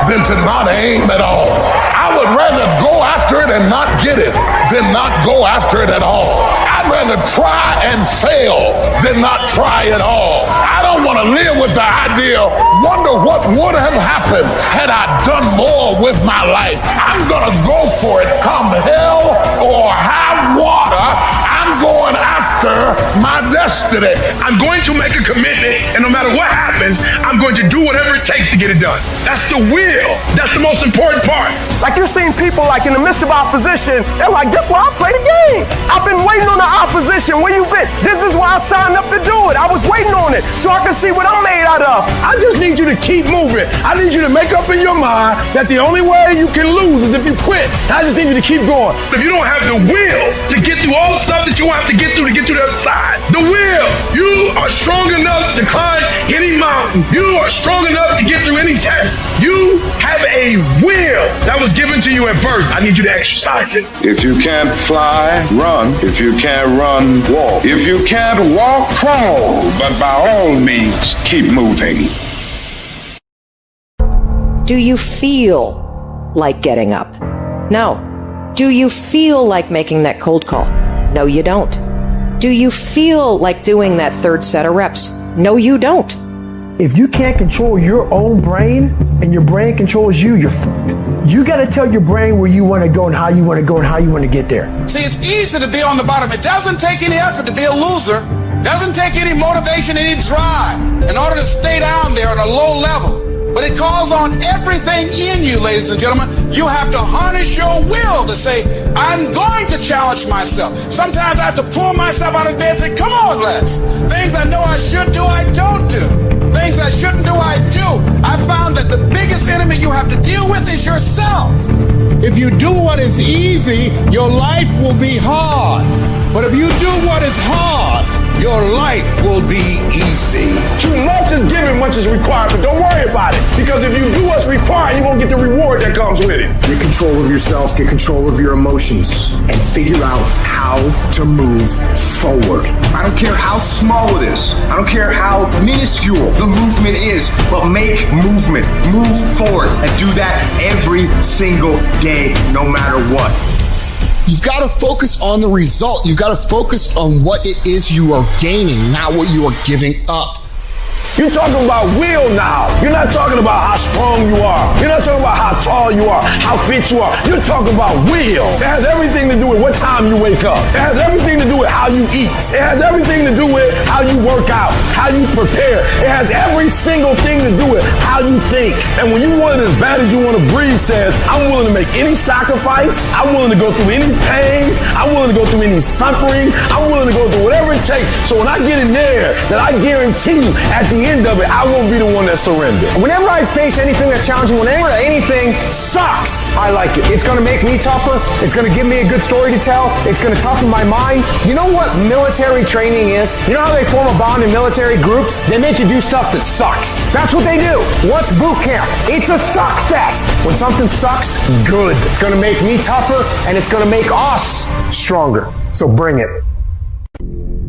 than to not aim at all. I would rather go after it and not get it than not go after it at all. I'd rather try and fail than not try at all. I don't want to live with the idea, wonder what would have happened had I done more with my life. I'm going to go for it, come hell or high water. I'm going after my destiny. I'm going to make a commitment, and no matter what happens, I'm going to do whatever it takes to get it done. That's the will. That's the most important part. Like, you're seeing people, like, in the midst of opposition, they're like, this is why I play the game. I've been waiting on the opposition. Where you been? This is why I signed up to do it. I was waiting on it so I can see what I'm made out of. I just need you to keep moving. I need you to make up in your mind that the only way you can lose is if you quit. I just need you to keep going. If you don't have the will to get through all the stuff that you have to get through to get to the other side. The will. You are strong enough to climb any mountain. You are strong enough to get through any test. You have a will that was given to you at birth. I need you to exercise it. If you can't fly, run. If you can't run, walk. If you can't walk, crawl. But by all means, keep moving. Do you feel like getting up? No. Do you feel like making that cold call? No, you don't. Do you feel like doing that third set of reps? No, you don't. If you can't control your own brain and your brain controls you, you're fucked. You got to tell your brain where you want to go and how you want to go and how you want to get there. See, it's easy to be on the bottom. It doesn't take any effort to be a loser. Doesn't take any motivation, any drive in order to stay down there at a low level. But it calls on everything in you, ladies and gentlemen. You have to harness your will to say, I'm going to challenge myself. Sometimes I have to pull myself out of bed and say, come on, Les. Things I know I should do, I don't do. Things I shouldn't do, I do. I found that the biggest enemy you have to deal with is yourself. If you do what is easy, your life will be hard. But if you do what is hard, your life will be easy. Too much is given, much is required, but don't worry about it. Because if you do what's required, you won't get the reward that comes with it. Get control of yourself, get control of your emotions, and figure out how to move forward. I don't care how small it is. I don't care how minuscule the movement is, but make movement. Move forward and do that every single day, no matter what. You've got to focus on the result. You've got to focus on what it is you are gaining, not what you are giving up. You're talking about will now. You're not talking about how strong you are. You're not talking about how tall you are, how fit you are. You're talking about will. It has everything to do with what time you wake up. It has everything to do with how you eat. It has everything to do with how you work out, how you prepare. It has every single thing to do with how you think. And when you want it as bad as you want to breathe says, I'm willing to make any sacrifice. I'm willing to go through any pain. I'm willing to go through any suffering. I'm willing to go through whatever it takes. So when I get in there, that I guarantee you at the end of it, I won't be the one that surrendered. Whenever I face anything that's challenging, whenever anything sucks, I like it. It's going to make me tougher. It's going to give me a good story to tell. It's going to toughen my mind. You know what military training is? You know how they form a bond in military groups? They make you do stuff that sucks. That's what they do. What's boot camp? It's a suck fest. When something sucks, good. It's going to make me tougher, and it's going to make us stronger. So bring it.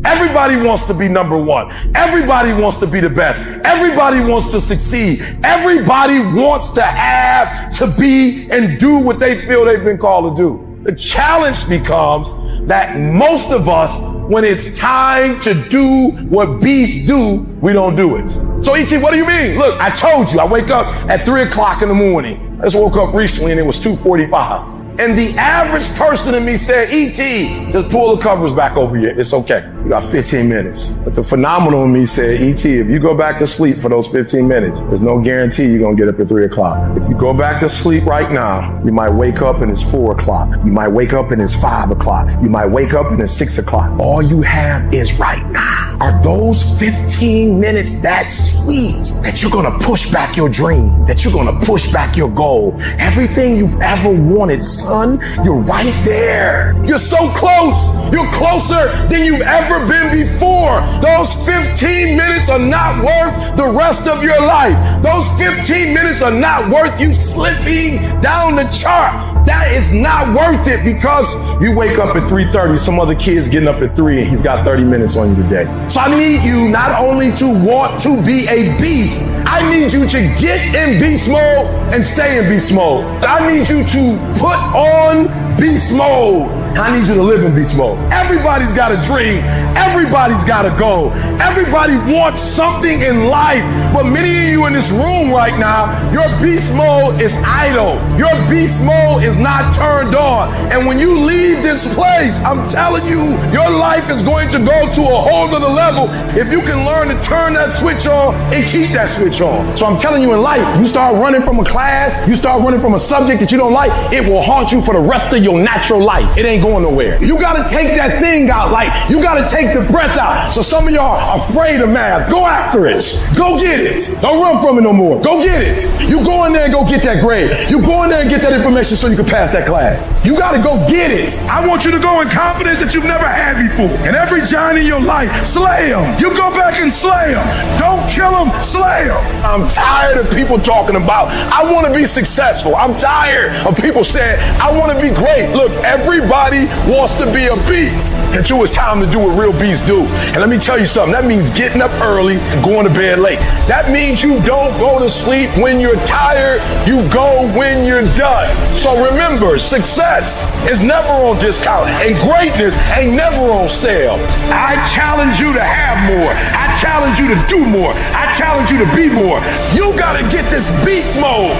Everybody wants to be number one. Everybody wants to be the best. Everybody wants to succeed. Everybody wants to have, to be, and do what they feel they've been called to do. The challenge becomes that most of us, when it's time to do what beasts do, we don't do it. So E.T., what do you mean? Look, I told you, I wake up at 3 o'clock in the morning. I just woke up recently and it was 2:45. And the average person in me said, E.T., just pull the covers back over here. It's okay. You got 15 minutes. But the phenomenal in me said, E.T., if you go back to sleep for those 15 minutes, there's no guarantee you're going to get up at 3 o'clock. If you go back to sleep right now, you might wake up and it's 4 o'clock. You might wake up and it's 5 o'clock. You might wake up and it's 6 o'clock. All you have is right now. Are those 15 minutes that sweet that you're going to push back your dream, that you're going to push back your goal? Everything you've ever wanted, son, you're right there. You're so close. You're closer than you've ever been before. Those 15 minutes are not worth the rest of your life. Those 15 minutes are not worth you slipping down the chart. That is not worth it because you wake up at 3:30, some other kid's getting up at 3 and he's got 30 minutes on you today. So I need you not only to want to be a beast, I need you to get in beast mode and stay in beast mode. I need you to put on beast mode. I need you to live in beast mode. Everybody's got a dream. Everybody's got a goal. Everybody wants something in life. But many of you in this room right now, your beast mode is idle. Your beast mode is not turned on. And when you leave this place, I'm telling you, your life is going to go to a whole other level if you can learn to turn that switch on and keep that switch on. So I'm telling you, in life, you start running from a class, you start running from a subject that you don't like, it will haunt you for the rest of your natural life. It ain't ain't going nowhere. You got to take that thing out. Like, you got to take the breath out. So some of y'all are afraid of math. Go after it. Go get it. Don't run from it no more. Go get it. You go in there and go get that grade. You go in there and get that information so you can pass that class. You got to go get it. I want you to go in confidence that you've never had before. And every giant in your life, slay them. You go back and slay them. Don't kill them, slay them. I'm tired of people talking about, I want to be successful. I'm tired of people saying, I want to be great. Look, everybody wants to be a beast until it's time to do what real beasts do. And let me tell you something. That means getting up early and going to bed late. That means you don't go to sleep when you're tired. You go when you're done. So remember, success is never on discount, and greatness ain't never on sale. I challenge you to have more. I challenge you to do more. I challenge you to be more. You gotta get this beast mode.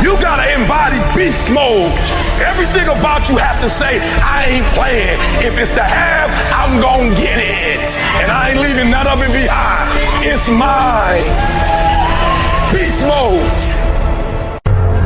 You gotta embody beast mode. Everything about you has to say, I ain't playing. If it's to have, I'm gonna get it. And I ain't leaving none of it behind. It's mine. Beast mode.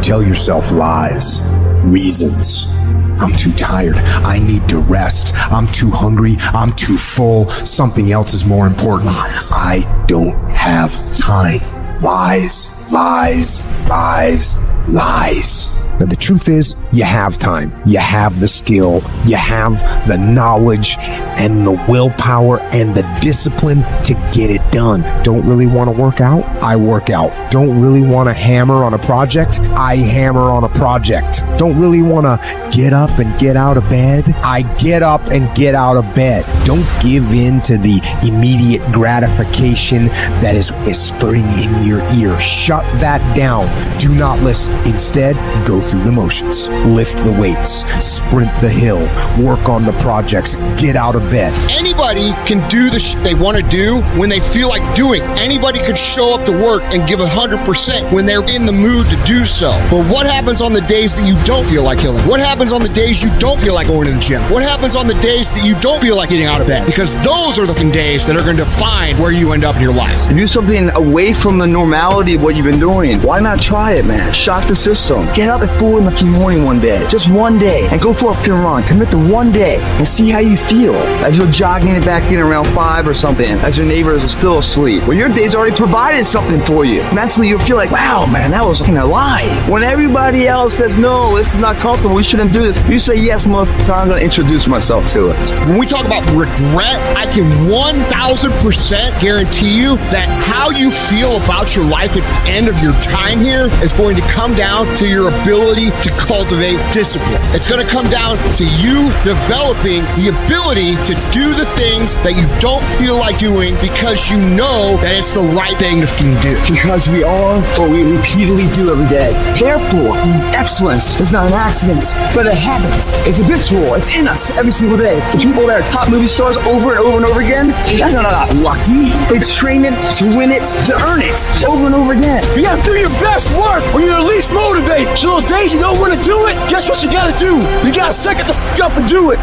Tell yourself lies, reasons. I'm too tired. I need to rest. I'm too hungry. I'm too full. Something else is more important. I don't have time. Lies, lies, lies, lies. Now, the truth is, you have time. You have the skill. You have the knowledge and the willpower and the discipline to get it done. Don't really want to work out? I work out. Don't really want to hammer on a project? I hammer on a project. Don't really want to get up and get out of bed? I get up and get out of bed. Don't give in to the immediate gratification that is whispering in your ear. Shut that down. Do not listen. Instead, go through the motions. Lift the weights. Sprint the hill. Work on the projects. Get out of bed. Anybody can do the shit they want to do when they feel like doing. Anybody could show up to work and give 100% when they're in the mood to do so. But what happens on the days that you don't feel like killing? What happens on the days you don't feel like going to the gym? What happens on the days that you don't feel like getting out of bed? Because those are the days that are going to define where you end up in your life. Do something away from the normality of what you've been doing. Why not try it, man? Shock the system. Get up at 4 in the morning one day. Just one day. And go for a pure run. Commit to one day. And see how you feel. As you're jogging it back in around 5 or something. As your neighbors are still asleep. Well, your day's already provided something for you. Mentally, you'll feel like, wow, man, that was fucking a lie. When everybody else says, no, this is not comfortable, we shouldn't do this. You say, yes, motherfucker, I'm going to introduce myself to it. When we talk about regret, I can 1,000% guarantee you that how you feel about your life at the end of your time here is going to come down to your ability to cultivate discipline. It's going to come down to you developing the ability to do the things that you don't feel like doing because you know that it's the right thing to do. Because we are what we repeatedly do every day. Therefore, excellence is not an accident, but a habit. It's habitual. It's in us every single day. The people that are top movie stars over and over and over again, that's not lucky. They train it to win it, to earn it over and over again. You gotta do your best work when you're least motivated. So those days you don't want to do it, guess what you gotta do? You gotta suck it the f up and do it.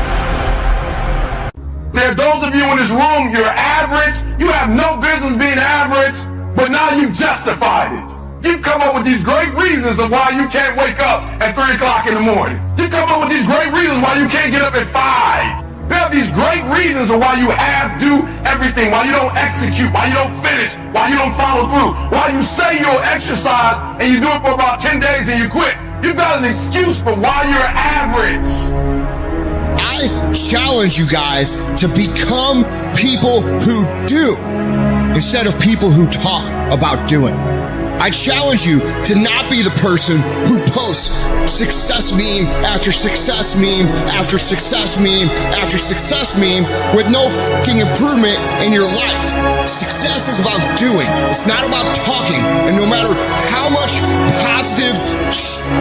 There are those of you in this room, you're average. You have no business being average, but now you've justified it. You've come up with these great reasons of why you can't wake up at 3 o'clock in the morning. You've come up with these great reasons why you can't get up at 5. You have these great reasons of why you do everything, why you don't execute, why you don't finish, why you don't follow through, why you say you'll exercise and you do it for about 10 days and you quit. You've got an excuse for why you're average. I challenge you guys to become people who do instead of people who talk about doing. I challenge you to not be the person who posts success meme after success meme after success meme after success meme with no fucking improvement in your life. Success is about doing. It's not about talking. And no matter how much positive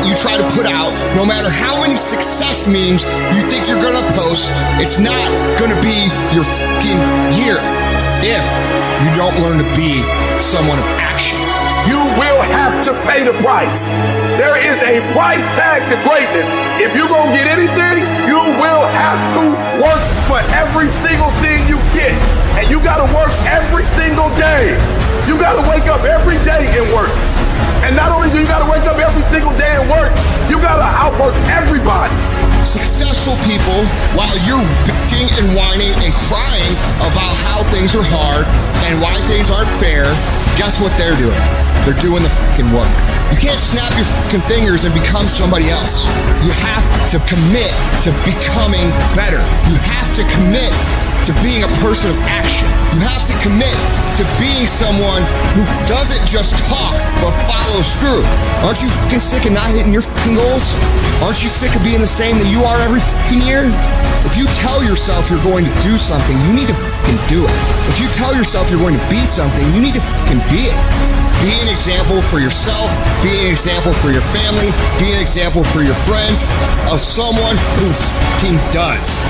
you try to put out, no matter how many success memes you think you're gonna post, it's not gonna be your fucking year if you don't learn to be someone of action. You will have to pay the price. There is a price tag to greatness. If you're going to get anything, you will have to work for every single thing you get. And you got to work every single day. You got to wake up every day and work. And not only do you got to wake up every single day and work, you got to outwork everybody. Success successful people, while you're bitching and whining and crying about how things are hard and why things aren't fair, guess what they're doing? They're doing the fucking work. You can't snap your fucking fingers and become somebody else. You have to commit to becoming better. You have to commit to being a person of action. You have to commit to being someone who doesn't just talk, but follows through. Aren't you fucking sick of not hitting your fucking goals? Aren't you sick of being the same that you are every fucking year? If you tell yourself you're going to do something, you need to fucking do it. If you tell yourself you're going to be something, you need to fucking be it. Be an example for yourself, be an example for your family, be an example for your friends of someone who fucking does.